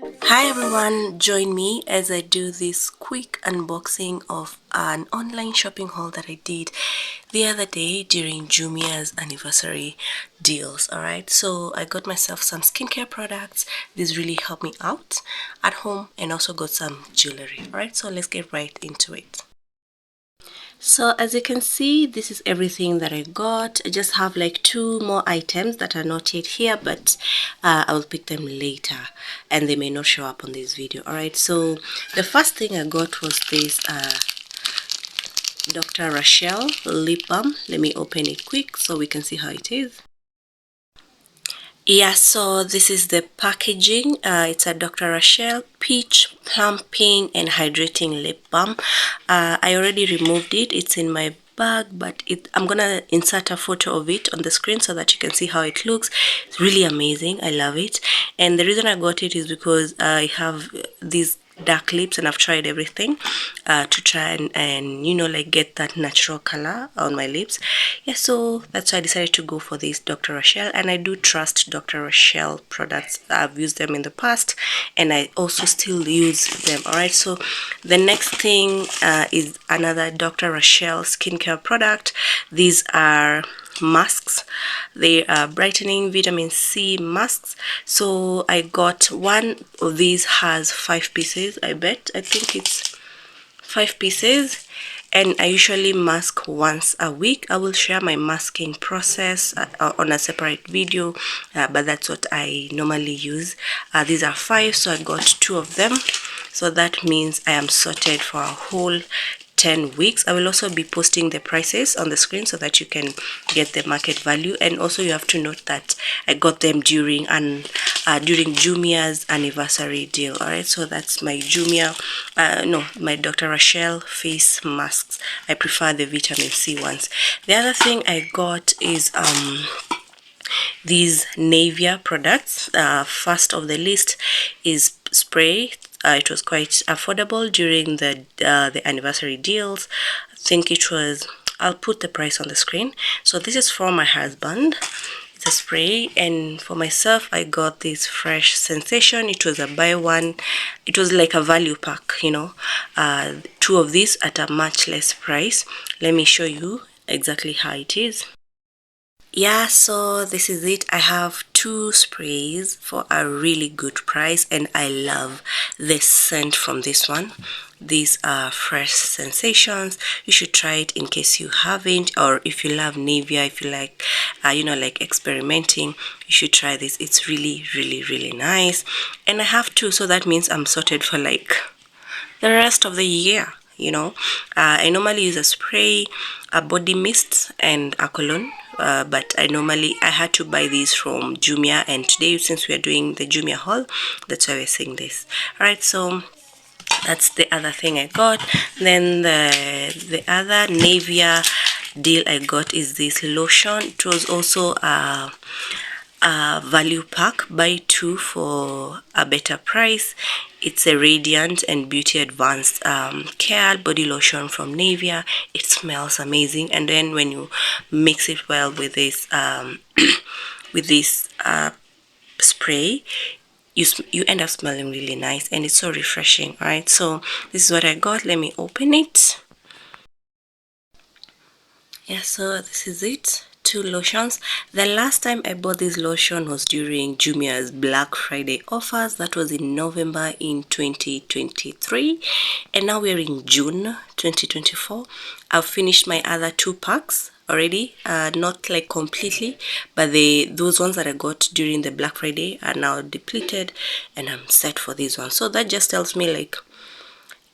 Hi everyone, join me as I do this quick unboxing of an online shopping haul that I did the other day during Jumia's anniversary deals. Alright, so I got myself some skincare products. These really helped me out at home, and also got some jewelry. Alright, so let's get right into it. So as you can see, this is everything that I got. I just have like two more items that are not yet here, but I will pick them later and they may not show up on this video. Alright, so the first thing I got was this Dr. Rochelle lip balm. Let me open it quick so we can see how it is. Yeah, so this is the packaging. It's a Dr. Rochelle Peach Plumping and Hydrating Lip Balm. I already removed it. It's in my bag, but I'm gonna insert a photo of it on the screen so that you can see how it looks. It's really amazing. I love it. And the reason I got it is because I have these dark lips and I've tried everything to try and you know, like get that natural color on my lips. Yeah, so that's why I decided to go for this Dr. Rochelle, and I do trust Dr. Rochelle products. I've used them in the past and I also still use them. Alright, so the next thing is another Dr. Rochelle skincare product. These are masks. They are brightening vitamin C masks. So I got one of these, has 5 pieces. I think it's 5 pieces, and I usually mask once a week. I will share my masking process on a separate video, but that's what I normally use. These are 5, so I got 2 of them, so that means I am sorted for a whole 10 weeks. I will also be posting the prices on the screen so that you can get the market value. And also you have to note that I got them during Jumia's anniversary deal. Alright, so that's my my Dr. Rochelle face masks. I prefer the vitamin C ones. The other thing I got is these Nivea products. First of the list is spray. It was quite affordable during the anniversary deals. I think it was, I'll put the price on the screen. So this is for my husband. It's a spray, and for myself I got this Fresh Sensation. It was a buy one. It was like a value pack, you know, 2 of these at a much less price. Let me show you exactly how it is. Yeah, so this is it. I have 2 sprays for a really good price, and I love the scent from this one. These are Fresh Sensations. You should try it in case you haven't, or if you love Nivea, if you like you know, like experimenting, you should try this. It's really, really, really nice. And I have 2, so that means I'm sorted for like the rest of the year, you know. I normally use a spray, a body mist, and a cologne. But I had to buy these from Jumia, and today, since we are doing the Jumia haul, that's why we're seeing this. Alright, so that's the other thing I got. Then the other Nivea deal I got is this lotion. It was also a value pack, buy 2 for a better price. It's a Radiant and Beauty Advanced Care body lotion from Nivea. It smells amazing, and then when you mix it well with this spray, you end up smelling really nice, and it's so refreshing. All right, so this is what I got. Let me open it. Yeah, so this is it. 2 lotions. The last time I bought this lotion was during Jumia's Black Friday offers. That was in November in 2023, and now we're in June 2024. I've finished my other 2 packs already, not like completely, but those ones that I got during the Black Friday are now depleted, and I'm set for these ones. So that just tells me, like,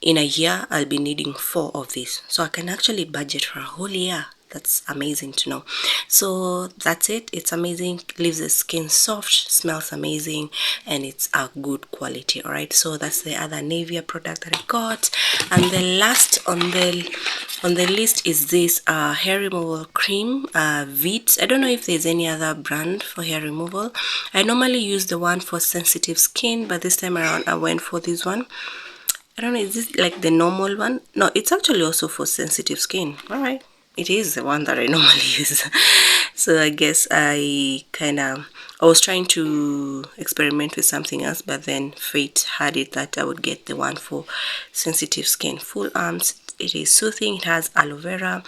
in a year I'll be needing 4 of these, so I can actually budget for a whole year. That's amazing to know. So that's it. It's amazing, leaves the skin soft, smells amazing, and it's a good quality. All right, so that's the other Nivea product that I got. And the last on the list is this hair removal cream, Veet. I don't know if there's any other brand for hair removal. I normally use the one for sensitive skin, but this time around I went for this one. I don't know, is this like the normal one? No, it's actually also for sensitive skin. All right, it is the one that I normally use. So I guess I was trying to experiment with something else, but then fate had it that I would get the one for sensitive skin. Full arms. It is soothing. It has aloe vera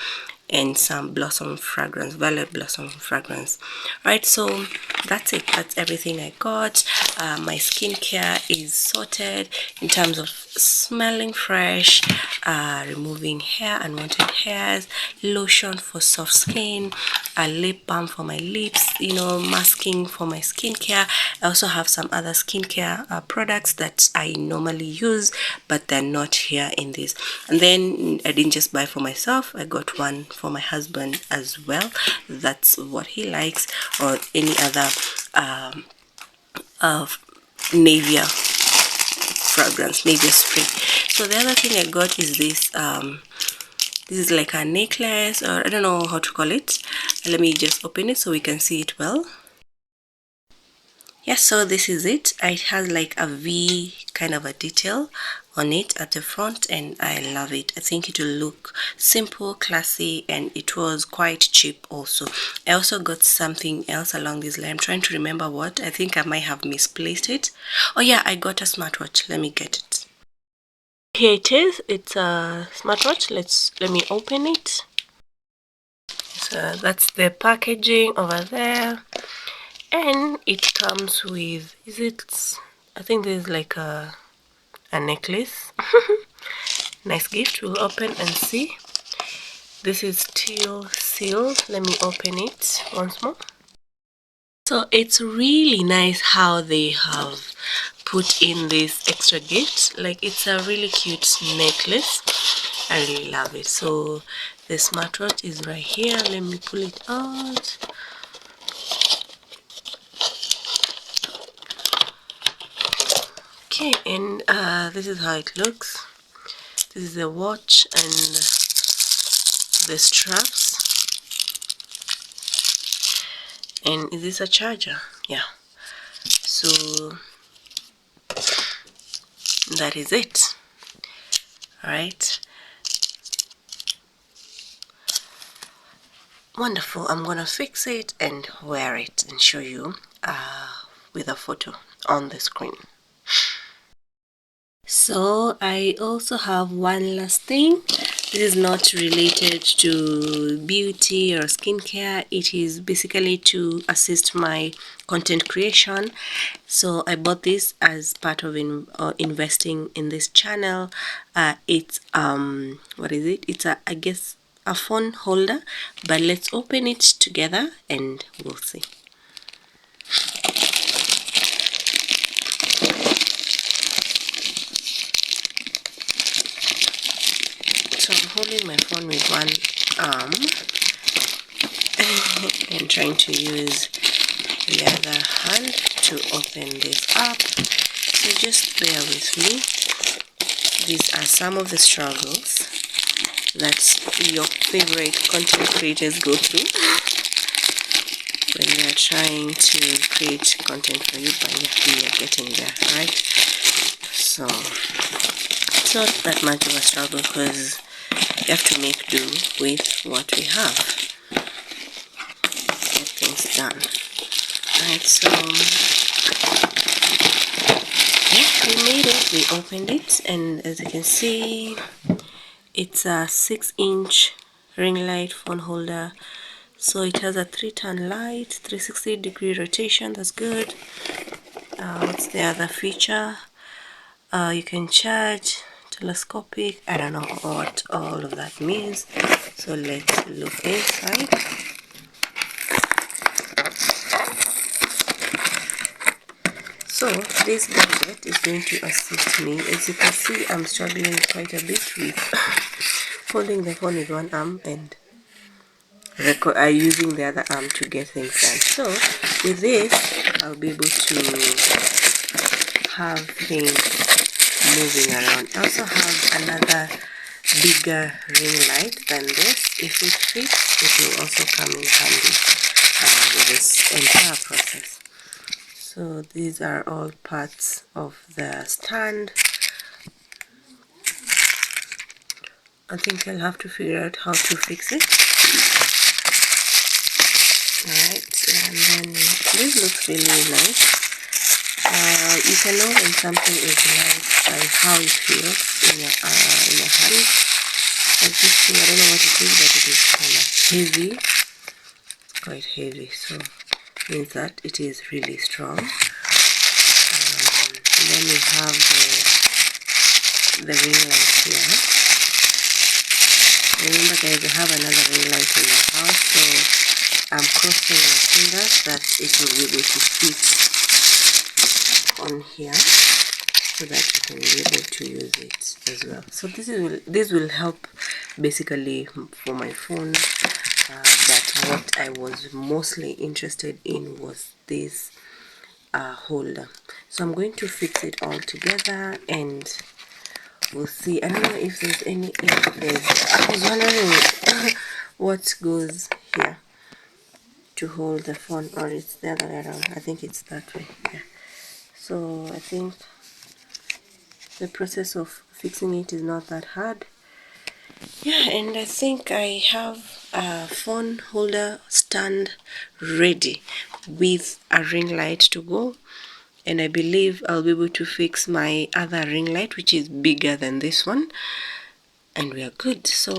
and some blossom fragrance, violet blossom fragrance. Right, so that's it. That's everything I got. My skincare is sorted in terms of smelling fresh, removing unwanted hairs, lotion for soft skin, a lip balm for my lips, masking for my skincare. I also have some other skincare products that I normally use, but they're not here in this. And then I didn't just buy for myself, I got one for my husband as well. That's what he likes, or any other Nivea fragrance, Nivea spray. So the other thing I got is this. This is like a necklace, or I don't know how to call it. Let me just open it so we can see it well. Yes, so this is it. It has like a V kind of a detail on it at the front, and I love it. I think it will look simple, classy, and it was quite cheap also. I also got something else along this line. I'm trying to remember what. I think I might have misplaced it. Oh yeah, I got a smartwatch. Let me get it. Here it is. It's a smartwatch. Let me open it. So that's the packaging over there. And it comes with, I think there's like a necklace. Nice gift. We'll open and see. This is still sealed. Let me open it once more. So it's really nice how they have put in this extra gift. Like, it's a really cute necklace. I really love it. So the smartwatch is right here. Let me pull it out. Okay, and this is how it looks. This is the watch and the straps. And is this a charger? Yeah. So that is it. Alright. Wonderful. I'm gonna fix it and wear it and show you with a photo on the screen. So I also have one last thing. This is not related to beauty or skincare. It is basically to assist my content creation. So I bought this as part of investing in this channel. It's what is it? It's I guess a phone holder, but let's open it together and we'll see. So I'm holding my phone with one arm and trying to use the other hand to open this up. So just bear with me. These are some of the struggles that your favorite content creators go through when they are trying to create content for you, but we are getting there, right? So it's not that much of a struggle because you have to make do with what we have. Get things done. Right, so yeah, we made it. We opened it, and as you can see, it's a 6-inch ring light phone holder. So it has a 3-turn light, 360-degree rotation. That's good. What's the other feature? You can charge, telescopic. I don't know what all of that means. So let's look inside. So this gadget is going to assist me. As you can see, I'm struggling quite a bit with holding the phone with one arm and using the other arm to get things done. So with this, I'll be able to have things moving around. I also have another bigger ring light than this. If it fits, it will also come in handy with this entire process. So these are all parts of the stand. I think I'll have to figure out how to fix it. Alright, and then this looks really nice. You can know when something is nice by how it feels in your hand. Like this thing, I don't know what it is, but it is kind of heavy, quite heavy. So means that it is really strong. Then we have the ring light here. Remember guys, I have another ring light in the house, so I'm crossing my fingers that it will be able to fit on here so that you can be able to use it as well. So this will help basically for my phone. But what I was mostly interested in was this holder. So I'm going to fix it all together and we'll see. I don't know if there's I was wondering what goes here to hold the phone, or it's the other way around. I think it's that way. Yeah. So I think the process of fixing it is not that hard. Yeah, and I think I have a phone holder stand ready with a ring light to go, and I believe I'll be able to fix my other ring light, which is bigger than this one, and we are good. So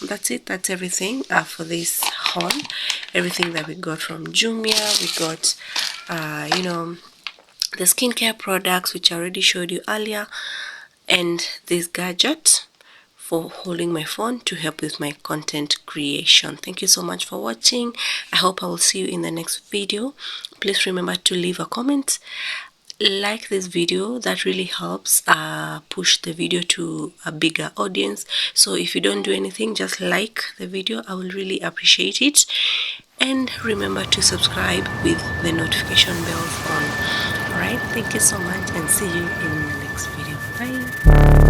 that's it. That's everything for this haul. Everything that we got from Jumia. We got the skincare products, which I already showed you earlier, and this gadget for holding my phone to help with my content creation. Thank you so much for watching. I hope I will see you in the next video. Please remember to leave a comment, like this video. That really helps push the video to a bigger audience. So if you don't do anything, just like the video, I will really appreciate it. And remember to subscribe with the notification bells on. Alright, thank you so much and see you in the next video. Bye.